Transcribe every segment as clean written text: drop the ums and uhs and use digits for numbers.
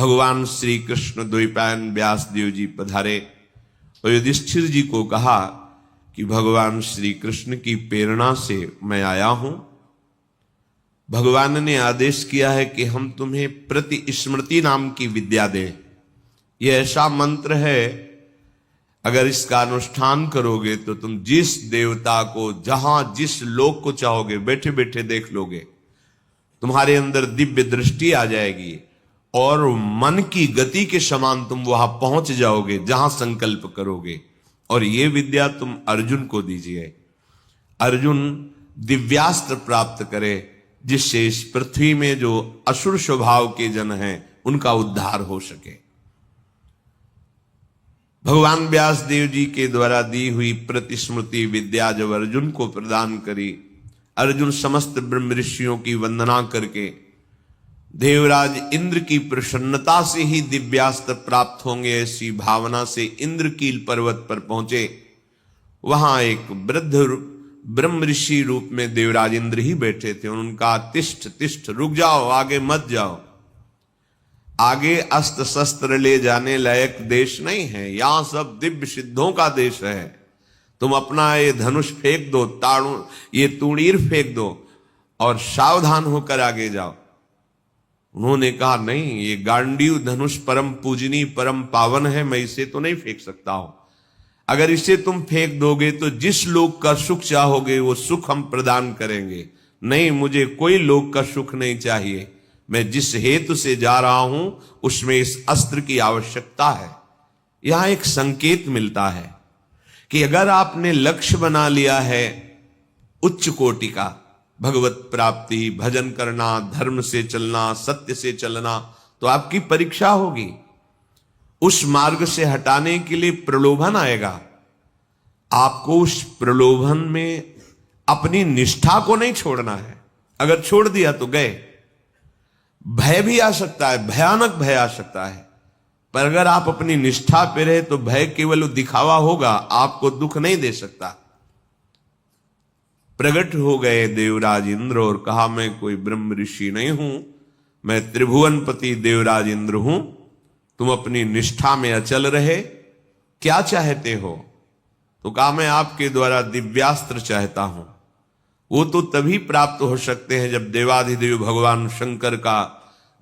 भगवान श्री कृष्ण द्वैपायन व्यास देव जी पधारे और युधिष्ठिर जी को कहा कि भगवान श्री कृष्ण की प्रेरणा से मैं आया हूं। भगवान ने आदेश किया है कि हम तुम्हें प्रति स्मृति नाम की विद्या दें। यह ऐसा मंत्र है, अगर इसका अनुष्ठान करोगे तो तुम जिस देवता को, जहां जिस लोक को चाहोगे बैठे बैठे देख लोगे। तुम्हारे अंदर दिव्य दृष्टि आ जाएगी और मन की गति के समान तुम वहां पहुंच जाओगे जहां संकल्प करोगे। और ये विद्या तुम अर्जुन को दीजिए। अर्जुन दिव्यास्त्र प्राप्त करे, जिससे इस पृथ्वी में जो असुर स्वभाव के जन हैं उनका उद्धार हो सके। भगवान व्यास देव जी के द्वारा दी हुई प्रतिस्मृति विद्या जब अर्जुन को प्रदान करी, अर्जुन समस्त ब्रह्म ऋषियों की वंदना करके देवराज इंद्र की प्रसन्नता से ही दिव्यास्त्र प्राप्त होंगे ऐसी भावना से इंद्रकील पर्वत पर पहुंचे। वहां एक वृद्ध ब्रह्म ऋषि रूप में देवराज इंद्र ही बैठे थे। उनका तिष्ठ तिष्ठ, रुक जाओ, आगे मत जाओ। आगे अस्त्र शस्त्र ले जाने लायक देश नहीं है, यहां सब दिव्य सिद्धों का देश है। तुम अपना ये धनुष फेंक दो, ये तूणीर फेंक दो और सावधान होकर आगे जाओ। उन्होंने कहा नहीं, ये गांडीव धनुष परम पूजनीय परम पावन है, मैं इसे तो नहीं फेंक सकता हूं। अगर इसे तुम फेंक दोगे तो जिस लोक का सुख चाहोगे वो सुख हम प्रदान करेंगे। नहीं, मुझे कोई लोक का सुख नहीं चाहिए। मैं जिस हेतु से जा रहा हूं उसमें इस अस्त्र की आवश्यकता है। यहां एक संकेत मिलता है कि अगर आपने लक्ष्य बना लिया है उच्च कोटि का, भगवत प्राप्ति, भजन करना, धर्म से चलना, सत्य से चलना, तो आपकी परीक्षा होगी। उस मार्ग से हटाने के लिए प्रलोभन आएगा। आपको उस प्रलोभन में अपनी निष्ठा को नहीं छोड़ना है। अगर छोड़ दिया तो गए। भय भी आ सकता है, भयानक भय आ सकता है, पर अगर आप अपनी निष्ठा पे रहे तो भय केवल दिखावा होगा, आपको दुख नहीं दे सकता। प्रकट हो गए देवराज इंद्र और कहा, मैं कोई ब्रह्म ऋषि नहीं हूं, मैं त्रिभुवनपति देवराज इंद्र हूं। तुम अपनी निष्ठा में अचल रहे, क्या चाहते हो? तो कहा, मैं आपके द्वारा दिव्यास्त्र चाहता हूं। वो तो तभी प्राप्त हो सकते हैं जब देवाधिदेव भगवान शंकर का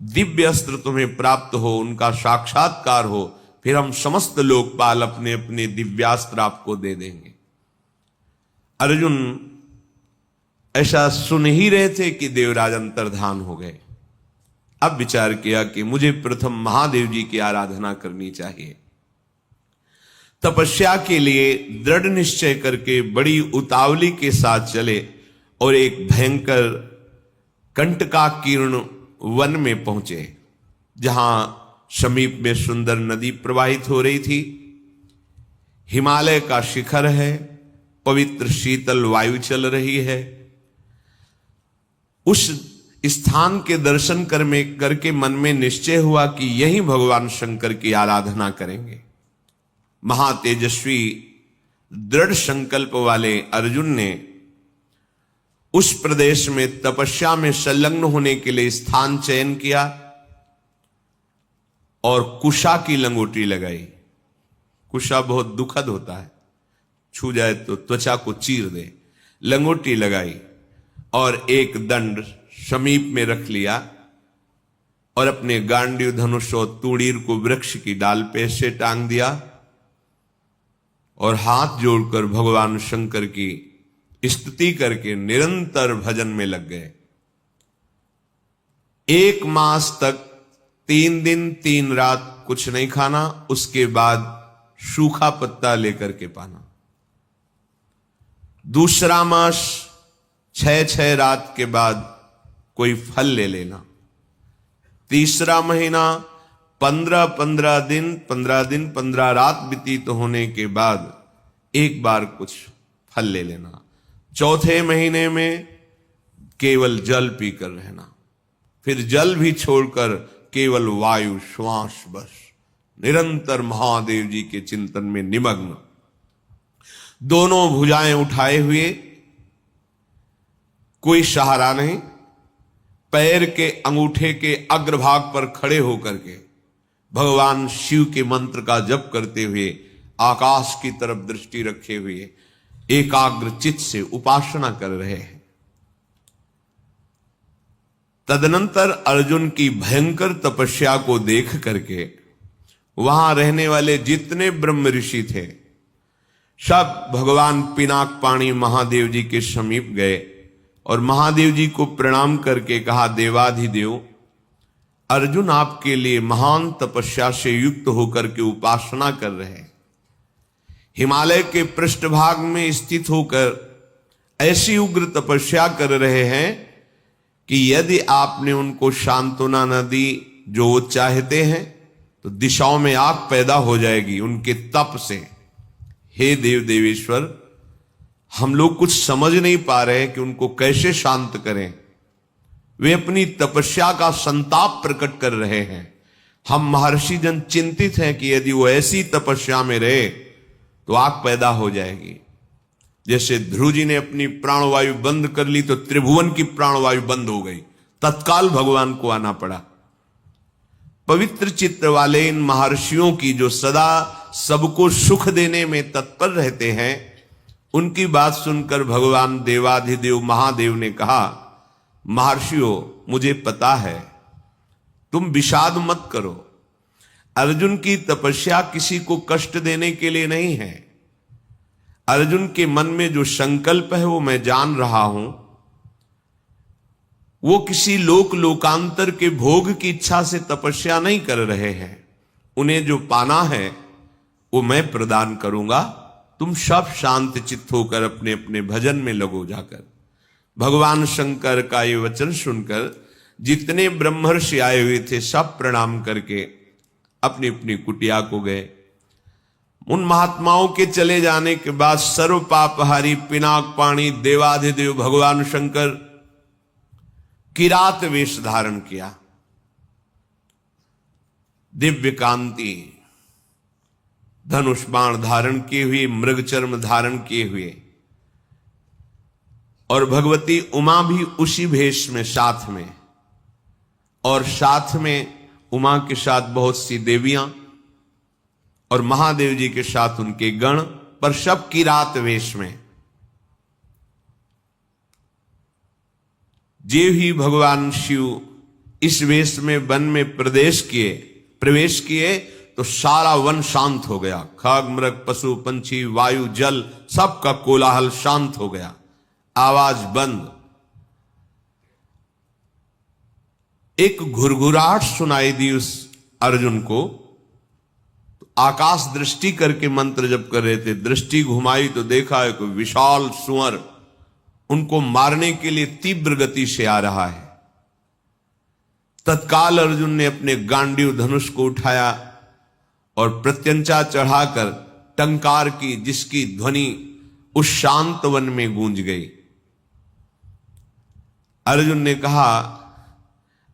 दिव्य अस्त्र तुम्हें प्राप्त हो, उनका साक्षात्कार हो, फिर हम समस्त लोकपाल अपने अपने दिव्यास्त्र आपको दे देंगे। अर्जुन ऐसा सुन ही रहे थे कि देवराज अंतर्धान हो गए। अब विचार किया कि मुझे प्रथम महादेव जी की आराधना करनी चाहिए। तपस्या के लिए दृढ़ निश्चय करके बड़ी उतावली के साथ चले और एक भयंकर कंटकाकीर्ण वन में पहुंचे, जहां समीप में सुंदर नदी प्रवाहित हो रही थी। हिमालय का शिखर है, पवित्र शीतल वायु चल रही है। उस स्थान के दर्शन करके मन में निश्चय हुआ कि यही भगवान शंकर की आराधना करेंगे। महातेजस्वी दृढ़ संकल्प वाले अर्जुन ने उस प्रदेश में तपस्या में संलग्न होने के लिए स्थान चयन किया और कुशा की लंगोटी लगाई। कुशा बहुत दुखद होता है, छू जाए तो त्वचा को चीर दे। लंगोटी लगाई और एक दंड समीप में रख लिया और अपने गांडीव धनुष और तूणीर को वृक्ष की डाल पे से टांग दिया और हाथ जोड़कर भगवान शंकर की स्तुति करके निरंतर भजन में लग गए। 1 मास तक 3 दिन 3 रात कुछ नहीं खाना, उसके बाद सूखा पत्ता लेकर के पाना। दूसरा मास 6 रात के बाद कोई फल ले लेना। तीसरा महीना 15 दिन 15 रात व्यतीत होने के बाद एक बार कुछ फल ले लेना। चौथे महीने में केवल जल पीकर रहना, फिर जल भी छोड़कर केवल वायु श्वास, बस निरंतर महादेव जी के चिंतन में निमग्न। दोनों भुजाएं उठाए हुए, कोई सहारा नहीं, पैर के अंगूठे के अग्रभाग पर खड़े होकर के भगवान शिव के मंत्र का जप करते हुए आकाश की तरफ दृष्टि रखे हुए एकाग्र चित्त से उपासना कर रहे हैं। तदनंतर अर्जुन की भयंकर तपस्या को देख करके वहां रहने वाले जितने ब्रह्म ऋषि थे सब भगवान पिनाक पाणी महादेव जी के समीप गए और महादेव जी को प्रणाम करके कहा, देवाधिदेव, अर्जुन आपके लिए महान तपस्या से युक्त होकर के उपासना कर रहे हैं। हिमालय के पृष्ठभाग में स्थित होकर ऐसी उग्र तपस्या कर रहे हैं कि यदि आपने उनको सांत्वना न दी जो वो चाहते हैं तो दिशाओं में आग पैदा हो जाएगी उनके तप से। हे देव देवेश्वर, हम लोग कुछ समझ नहीं पा रहे कि उनको कैसे शांत करें। वे अपनी तपस्या का संताप प्रकट कर रहे हैं। हम महर्षि जन चिंतित हैं कि यदि वो ऐसी तपस्या में रहे तो आग पैदा हो जाएगी। जैसे ध्रुव जी ने अपनी प्राणवायु बंद कर ली तो त्रिभुवन की प्राणवायु बंद हो गई, तत्काल भगवान को आना पड़ा। पवित्र चित्त वाले इन महर्षियों की जो सदा सबको सुख देने में तत्पर रहते हैं, उनकी बात सुनकर भगवान देवाधिदेव महादेव ने कहा, महर्षियों, मुझे पता है, तुम विषाद मत करो। अर्जुन की तपस्या किसी को कष्ट देने के लिए नहीं है। अर्जुन के मन में जो संकल्प है वो मैं जान रहा हूं। वो किसी लोकांतर के भोग की इच्छा से तपस्या नहीं कर रहे हैं। उन्हें जो पाना है वो मैं प्रदान करूंगा। तुम सब शांत चित्त होकर अपने अपने भजन में लगो जाकर। भगवान शंकर का ये वचन सुनकर जितने ब्रह्मर्षि आए हुए थे सब प्रणाम करके अपनी अपनी कुटिया को गए। उन महात्माओं के चले जाने के बाद सर्व पापहारी पिनाक पाणी देवाधिदेव भगवान शंकर किरात वेश धारण किया। दिव्य कांति धनुष बाण धारण किए हुए, मृग चर्म धारण किए हुए, और भगवती उमा भी उसी भेष में साथ में, और साथ में उमा के साथ बहुत सी देवियां और महादेव जी के साथ उनके गण, पर सब किरात वेश में। जे ही भगवान शिव इस वेश में वन में प्रवेश किए तो सारा वन शांत हो गया। खग मृग पशु पंछी वायु जल सबका कोलाहल शांत हो गया, आवाज बंद। एक घुरघुराहट सुनाई दी उस अर्जुन को। तो आकाश दृष्टि करके मंत्र जप कर रहे थे, दृष्टि घुमाई तो देखा है कोई विशाल सुअर उनको मारने के लिए तीव्र गति से आ रहा है। तत्काल अर्जुन ने अपने गांडीव धनुष को उठाया और प्रत्यंचा चढ़ाकर टंकार की, जिसकी ध्वनि उस शांत वन में गूंज गई। अर्जुन ने कहा,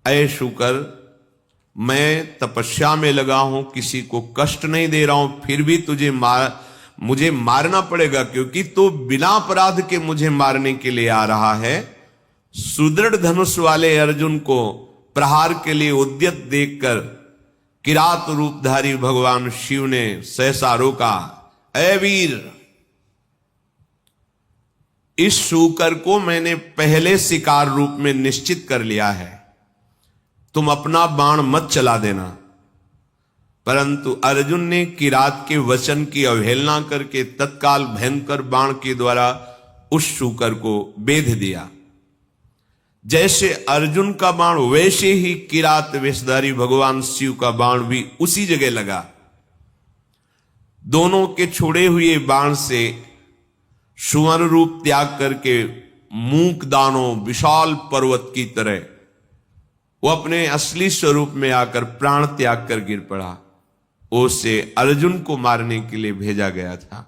ऐ शुकर, मैं तपस्या में लगा हूं, किसी को कष्ट नहीं दे रहा हूं, फिर भी मुझे मारना पड़ेगा, क्योंकि तो बिना अपराध के मुझे मारने के लिए आ रहा है। सुदृढ़ धनुष वाले अर्जुन को प्रहार के लिए उद्यत देखकर किरात रूपधारी भगवान शिव ने सहसा रोका। ऐ वीर, इस शूकर को मैंने पहले शिकार रूप में निश्चित कर लिया है, तुम अपना बाण मत चला देना। परंतु अर्जुन ने किरात के वचन की अवहेलना करके तत्काल भयंकर बाण के द्वारा उस शूकर को बेध दिया। जैसे अर्जुन का बाण वैसे ही किरात वेशधारी भगवान शिव का बाण भी उसी जगह लगा। दोनों के छोड़े हुए बाण से सुवर्ण रूप त्याग करके मूक दानों विशाल पर्वत की तरह वो अपने असली स्वरूप में आकर प्राण त्याग कर गिर पड़ा। उसे अर्जुन को मारने के लिए भेजा गया था।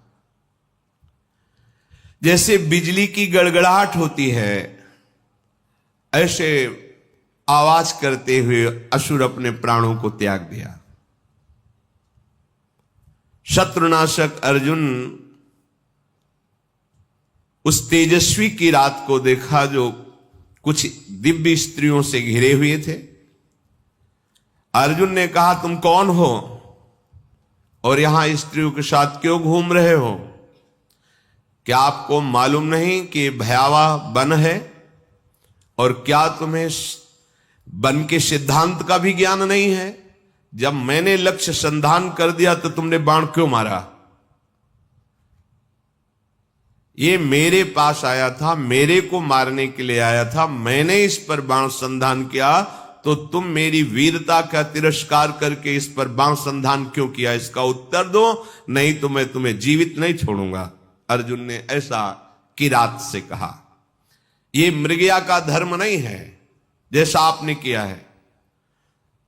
जैसे बिजली की गड़गड़ाहट होती है, ऐसे आवाज करते हुए असुर अपने प्राणों को त्याग दिया। शत्रुनाशक अर्जुन उस तेजस्वी की रात को देखा जो कुछ दिव्य स्त्रियों से घिरे हुए थे। अर्जुन ने कहा, तुम कौन हो और यहां स्त्रियों के साथ क्यों घूम रहे हो? क्या आपको मालूम नहीं कि भयावह वन है? और क्या तुम्हें वन के सिद्धांत का भी ज्ञान नहीं है? जब मैंने लक्ष्य संधान कर दिया तो तुमने बाण क्यों मारा? ये मेरे पास आया था, मेरे को मारने के लिए आया था, मैंने इस पर बाण संधान किया, तो तुम मेरी वीरता का तिरस्कार करके इस पर बाण संधान क्यों किया? इसका उत्तर दो, नहीं तो मैं तुम्हें जीवित नहीं छोड़ूंगा। अर्जुन ने ऐसा किरात से कहा। ये मृगया का धर्म नहीं है जैसा आपने किया है।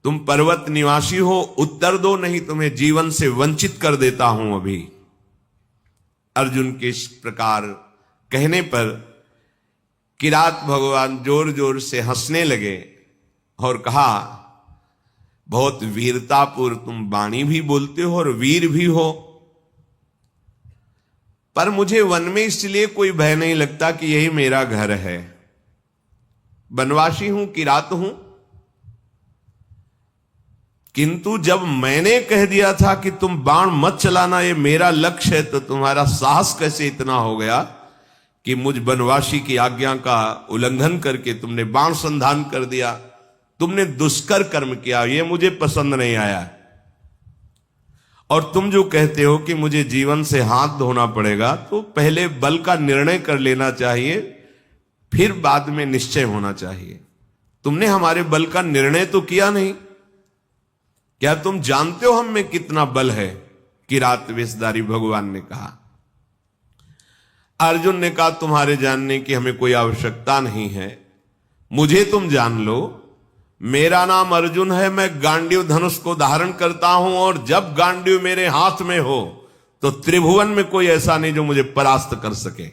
तुम पर्वत निवासी हो, उत्तर दो, नहीं तुम्हें जीवन से वंचित कर देता हूं अभी। अर्जुन के इस प्रकार कहने पर किरात भगवान जोर जोर से हंसने लगे और कहा, बहुत वीरतापूर्व तुम वाणी भी बोलते हो और वीर भी हो, पर मुझे वन में इसलिए कोई भय नहीं लगता कि यही मेरा घर है। वनवासी हूं, किरात हूं, किंतु जब मैंने कह दिया था कि तुम बाण मत चलाना, ये मेरा लक्ष्य है, तो तुम्हारा साहस कैसे इतना हो गया कि मुझ वनवासी की आज्ञा का उल्लंघन करके तुमने बाण संधान कर दिया? तुमने दुष्कर कर्म किया, ये मुझे पसंद नहीं आया। और तुम जो कहते हो कि मुझे जीवन से हाथ धोना पड़ेगा, तो पहले बल का निर्णय कर लेना चाहिए, फिर बाद में निश्चय होना चाहिए। तुमने हमारे बल का निर्णय तो किया नहीं। क्या तुम जानते हो हम में कितना बल है? किरात वेशधारी भगवान ने कहा। अर्जुन ने कहा, तुम्हारे जानने की हमें कोई आवश्यकता नहीं है, मुझे तुम जान लो। मेरा नाम अर्जुन है, मैं गांडीव धनुष को धारण करता हूं, और जब गांडीव मेरे हाथ में हो तो त्रिभुवन में कोई ऐसा नहीं जो मुझे परास्त कर सके।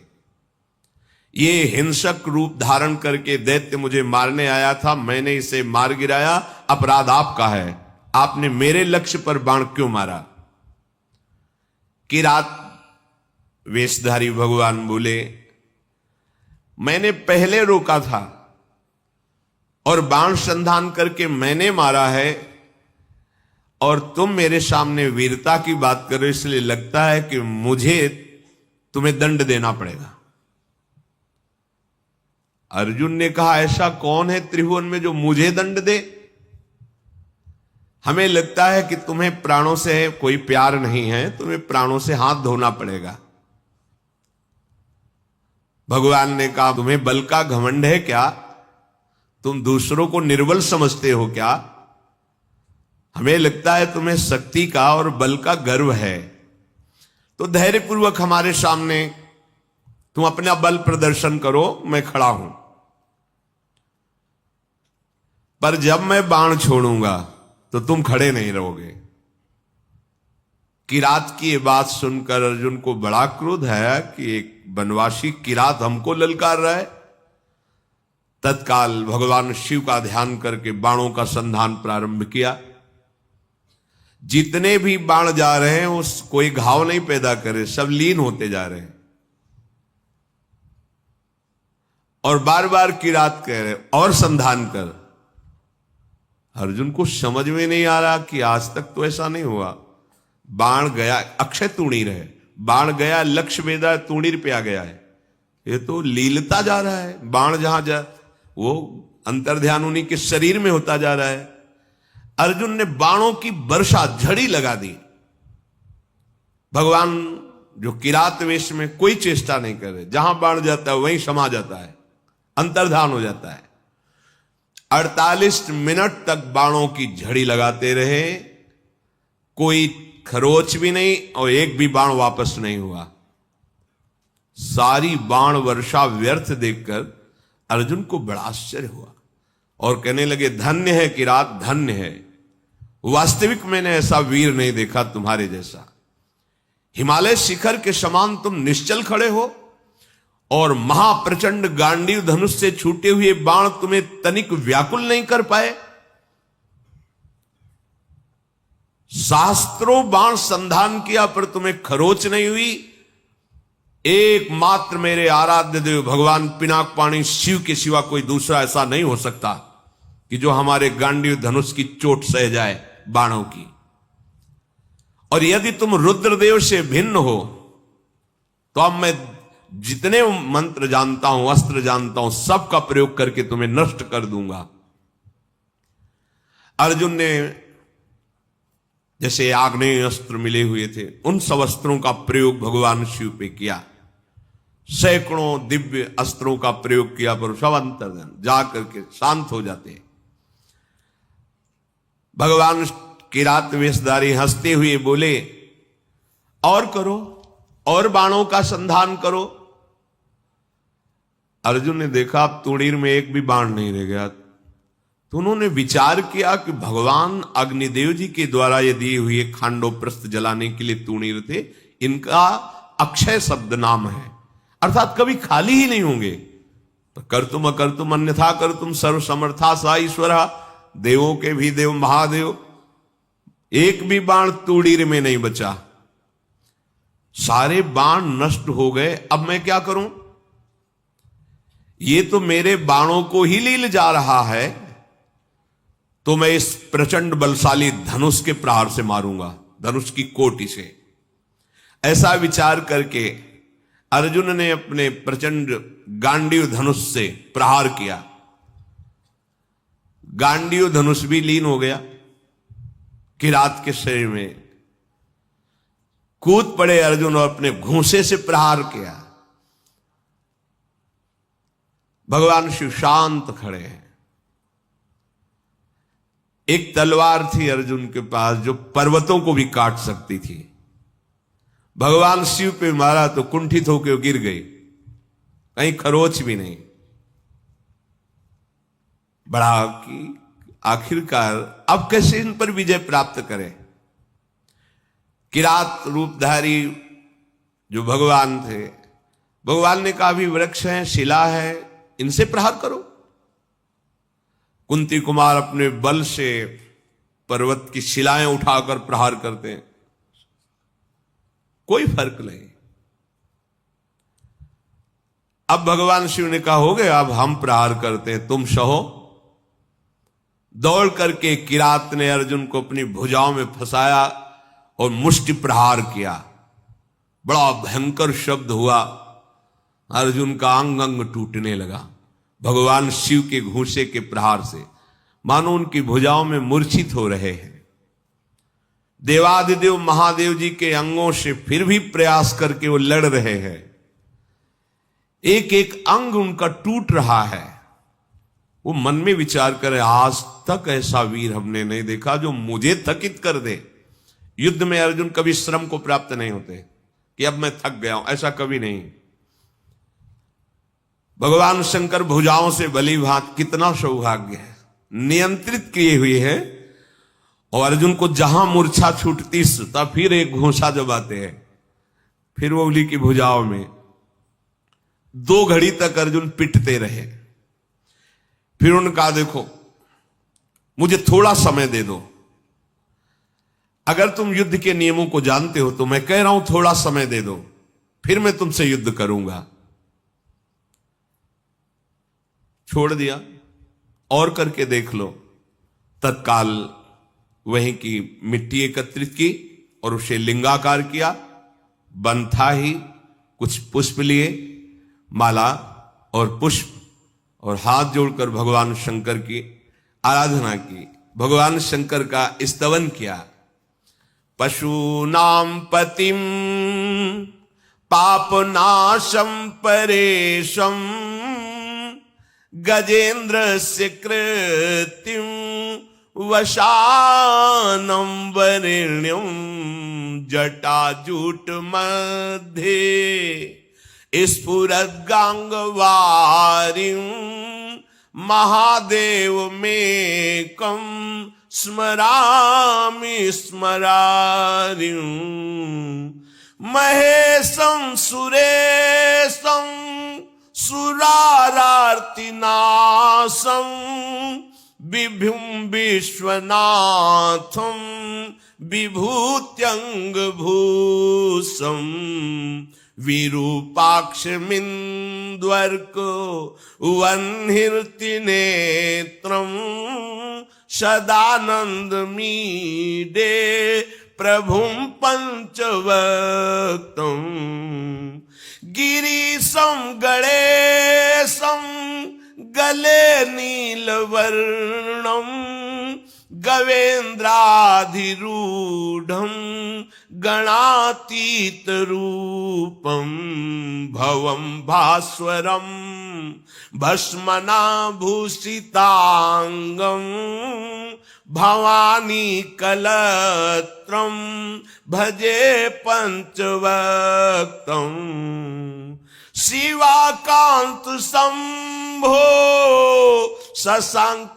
ये हिंसक रूप धारण करके दैत्य मुझे मारने आया था, मैंने इसे मार गिराया, अपराध आपका है। आपने मेरे लक्ष्य पर बाण क्यों मारा? किरात वेशधारी भगवान बोले, मैंने पहले रोका था और बाण संधान करके मैंने मारा है, और तुम मेरे सामने वीरता की बात करो, इसलिए लगता है कि मुझे तुम्हें दंड देना पड़ेगा। अर्जुन ने कहा, ऐसा कौन है त्रिभुवन में जो मुझे दंड दे? हमें लगता है कि तुम्हें प्राणों से कोई प्यार नहीं है, तुम्हें प्राणों से हाथ धोना पड़ेगा। भगवान ने कहा, तुम्हें बल का घमंड है क्या? तुम दूसरों को निर्बल समझते हो क्या? हमें लगता है तुम्हें शक्ति का और बल का गर्व है। तो धैर्यपूर्वक हमारे सामने तुम अपना बल प्रदर्शन करो, मैं खड़ा हूं। पर जब मैं बाण छोड़ूंगा तो तुम खड़े नहीं रहोगे। किरात की ये बात सुनकर अर्जुन को बड़ा क्रोध है कि एक वनवासी किरात हमको ललकार रहा है। तत्काल भगवान शिव का ध्यान करके बाणों का संधान प्रारंभ किया। जितने भी बाण जा रहे हैं उस कोई घाव नहीं पैदा करे, सब लीन होते जा रहे हैं। और बार बार किरात कह रहे, और संधान कर। अर्जुन को समझ में नहीं आ रहा कि आज तक तो ऐसा नहीं हुआ। बाण गया, अक्षय तूणीर है, बाण गया, लक्ष्य वेदा तूणीर पे आ गया है। ये तो लीलता जा रहा है। बाण जहां जा वो अंतर्ध्यान उन्हीं के शरीर में होता जा रहा है। अर्जुन ने बाणों की वर्षा, झड़ी लगा दी। भगवान जो किरात वेश में कोई चेष्टा नहीं कर रहे, जहां बाण जाता है वहीं समा जाता है, अंतर्धान हो जाता है। 48 मिनट तक बाणों की झड़ी लगाते रहे, कोई खरोच भी नहीं और एक भी बाण वापस नहीं हुआ। सारी बाण वर्षा व्यर्थ देखकर अर्जुन को बड़ा आश्चर्य हुआ और कहने लगे, धन्य है किरात, धन्य है। वास्तविक मैंने ऐसा वीर नहीं देखा तुम्हारे जैसा। हिमालय शिखर के समान तुम निश्चल खड़े हो और महाप्रचंड गांडीव धनुष से छूटे हुए बाण तुम्हें तनिक व्याकुल नहीं कर पाए। शास्त्रों बाण संधान किया पर तुम्हें खरोच नहीं हुई। एकमात्र मेरे आराध्य देव भगवान पिनाक पाणी शिव के सिवा कोई दूसरा ऐसा नहीं हो सकता कि जो हमारे गांडीव धनुष की चोट सह जाए बाणों की। और यदि तुम रुद्रदेव से भिन्न हो तो अब मैं जितने मंत्र जानता हूं, अस्त्र जानता हूं, सबका प्रयोग करके तुम्हें नष्ट कर दूंगा। अर्जुन ने जैसे आग्नेय अस्त्र मिले हुए थे, उन सब अस्त्रों का प्रयोग भगवान शिव पे किया। सैकड़ों दिव्य अस्त्रों का प्रयोग किया, पर सब अंतर्धन जा करके शांत हो जाते हैं। भगवान किरात वेशधारी हंसते हुए बोले, और करो, और बाणों का संधान करो। अर्जुन ने देखा अब तूणीर में एक भी बाण नहीं रह गया, तो उन्होंने विचार किया कि भगवान अग्निदेव जी के द्वारा ये दिए हुए खांडोप्रस्थ जलाने के लिए तूणीर थे, इनका अक्षय शब्द नाम है, अर्थात कभी खाली ही नहीं होंगे। तो कर्तुम अकर्तुम अन्यथा कर्तुम सर्व समर्था सा ईश्वर, देवों के भी देव महादेव, एक भी बाण तूणीर में नहीं बचा, सारे बाण नष्ट हो गए। अब मैं क्या करूं? ये तो मेरे बाणों को ही लील जा रहा है, तो मैं इस प्रचंड बलशाली धनुष के प्रहार से मारूंगा, धनुष की कोटि से। ऐसा विचार करके अर्जुन ने अपने प्रचंड गांडीव धनुष से प्रहार किया। गांडीव धनुष भी लीन हो गया किरात के शरीर में। कूद पड़े अर्जुन और अपने घूंसे से प्रहार किया। भगवान शिव शांत खड़े हैं। एक तलवार थी अर्जुन के पास जो पर्वतों को भी काट सकती थी। भगवान शिव पे मारा तो कुंठित होकर गिर गई, कहीं खरोच भी नहीं। बड़ा कि आखिरकार अब कैसे इन पर विजय प्राप्त करें। किरात रूपधारी जो भगवान थे, भगवान ने कहा भी वृक्ष है, शिला है, इनसे प्रहार करो। कुंती कुमार अपने बल से पर्वत की शिलाएं उठाकर प्रहार करते हैं, कोई फर्क नहीं। अब भगवान शिव ने कहा हो गया, अब हम प्रहार करते हैं, तुम सहो। दौड़ करके किरात ने अर्जुन को अपनी भुजाओं में फंसाया और मुष्टि प्रहार किया। बड़ा भयंकर शब्द हुआ, अर्जुन का अंग अंग टूटने लगा भगवान शिव के घूंसे के प्रहार से, मानो उनकी भुजाओं में मूर्छित हो रहे हैं। देवादिदेव महादेव जी के अंगों से फिर भी प्रयास करके वो लड़ रहे हैं। एक एक अंग उनका टूट रहा है। वो मन में विचार करे, आज तक ऐसा वीर हमने नहीं देखा जो मुझे थकित कर दे। युद्ध में अर्जुन कभी श्रम को प्राप्त नहीं होते कि अब मैं थक गया हूं, ऐसा कभी नहीं। भगवान शंकर भुजाओं से भली भांत, कितना सौभाग्य है, नियंत्रित किए हुए हैं। और अर्जुन को जहां मूर्छा छूटती तब फिर एक घूंसा जमाते हैं, फिर वो उंगली की भुजाओं में। 2 घड़ी तक अर्जुन पिटते रहे। फिर उनका देखो, मुझे थोड़ा समय दे दो, अगर तुम युद्ध के नियमों को जानते हो तो मैं कह रहा हूं थोड़ा समय दे दो, फिर मैं तुमसे युद्ध करूंगा। छोड़ दिया, और करके देख लो। तत्काल वहीं की मिट्टी एकत्रित की और उसे लिंगाकार किया। बन था ही, कुछ पुष्प लिए, माला और पुष्प, और हाथ जोड़कर भगवान शंकर की आराधना की, भगवान शंकर का स्तवन किया। पशूनां पतिं पापनाशं परेशं गजेन्द्रस्य कृतिं वशानं वरेण्यं जटाजूट मध्ये स्फुरद्गांगवारिं महादेवमेकं स्मरामि स्मरारिं महेशं सुरेशं सुरारार्तिनाशं विभुं विश्वनाथं विभूत्यंगभूषं विरूपाक्षमिन्द्वर्को वह्निर्ति नेत्रम् सदानन्दमीडे प्रभुं पंचवक्तं गिरीशं गणेशं गले नीलवर्णं गवेन्द्राधिरूढं गणातीतरूपं भवं भास्वरं भस्मनाभूषितांगं भवानी कलत्रं भजे पंचवक्तं शिवाकांत शंभो शशांकार्धमौले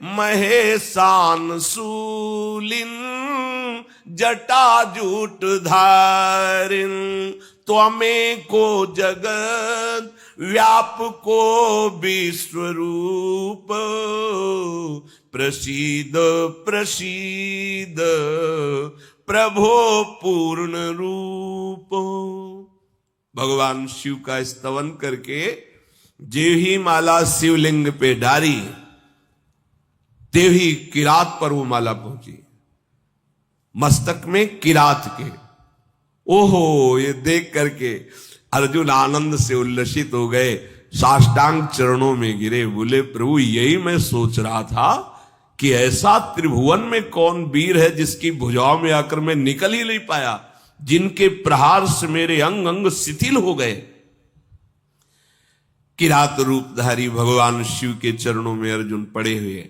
महेशान शूलिन जटाजूटधारिन त्वमेको जगत् व्यापको विश्वरूप प्रसीद प्रसीद प्रभो पूर्ण रूप। भगवान शिव का स्तवन करके जेव ही माला शिवलिंग पे डारी तेव ही किरात पर वो माला पहुंची, मस्तक में किरात के। ओहो, ये देख करके अर्जुन आनंद से उल्लसित हो गए, साष्टांग चरणों में गिरे, बोले प्रभु यही मैं सोच रहा था कि ऐसा त्रिभुवन में कौन वीर है जिसकी भुजाओं में आकर मैं निकल ही नहीं पाया, जिनके प्रहार से मेरे अंग अंग शिथिल हो गए। किरात रूपधारी भगवान शिव के चरणों में अर्जुन पड़े हुए,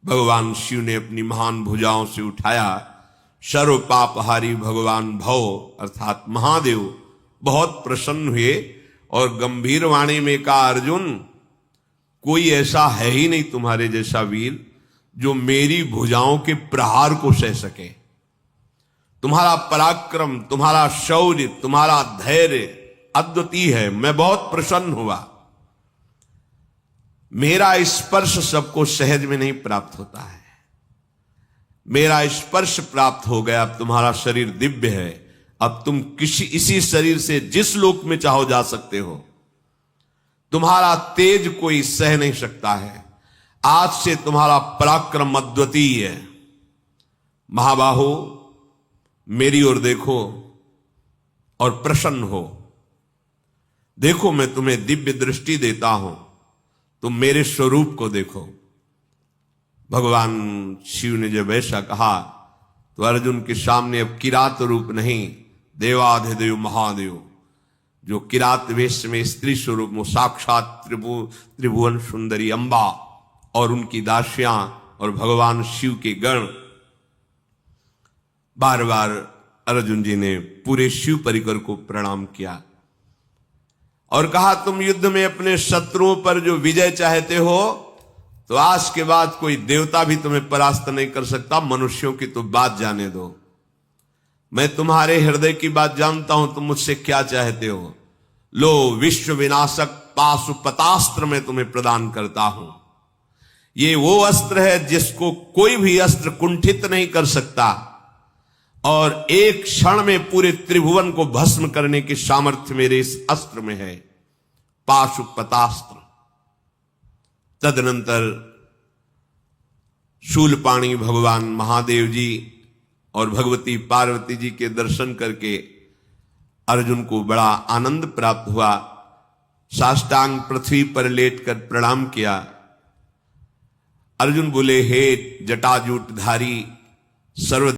भगवान शिव ने अपनी महान भुजाओं से उठाया। सर्व पापहारी भगवान भव अर्थात महादेव बहुत प्रसन्न हुए और गंभीर वाणी में कहा, अर्जुन कोई ऐसा है ही नहीं तुम्हारे जैसा वीर जो मेरी भुजाओं के प्रहार को सह सके। तुम्हारा पराक्रम, तुम्हारा शौर्य, तुम्हारा धैर्य अद्वितीय है, मैं बहुत प्रसन्न हुआ। मेरा स्पर्श सबको सहज में नहीं प्राप्त होता है, मेरा स्पर्श प्राप्त हो गया। अब तुम्हारा शरीर दिव्य है, अब तुम इसी शरीर से जिस लोक में चाहो जा सकते हो। तुम्हारा तेज कोई सह नहीं सकता है, आज से तुम्हारा पराक्रम अद्वितीय है। महाबाहो मेरी ओर देखो और प्रसन्न हो, देखो मैं तुम्हें दिव्य दृष्टि देता हूं, तुम मेरे स्वरूप को देखो। भगवान शिव ने जब ऐसा कहा तो अर्जुन के सामने अब किरात रूप नहीं, देवाधिदेव महादेव जो किरात वेश में स्त्री स्वरूप में साक्षात त्रिभुवन सुंदरी अंबा और उनकी दासियां और भगवान शिव के गण, बार बार अर्जुन जी ने पूरे शिव परिकर को प्रणाम किया और कहा, तुम युद्ध में अपने शत्रुओं पर जो विजय चाहते हो तो आज के बाद कोई देवता भी तुम्हें परास्त नहीं कर सकता, मनुष्यों की तो बात जाने दो। मैं तुम्हारे हृदय की बात जानता हूं, तुम मुझसे क्या चाहते हो। लो विश्व विनाशक पाशुपतास्त्र मैं तुम्हें प्रदान करता हूं। ये वो अस्त्र है जिसको कोई भी अस्त्र कुंठित नहीं कर सकता और एक क्षण में पूरे त्रिभुवन को भस्म करने की सामर्थ्य मेरे इस अस्त्र में है, पाशुपतास्त्र। तदनंतर शूलपाणी भगवान महादेव जी और भगवती पार्वती जी के दर्शन करके अर्जुन को बड़ा आनंद प्राप्त हुआ। साष्टांग पृथ्वी पर लेटकर प्रणाम किया। अर्जुन बोले, हे जटाजूटधारी सर्व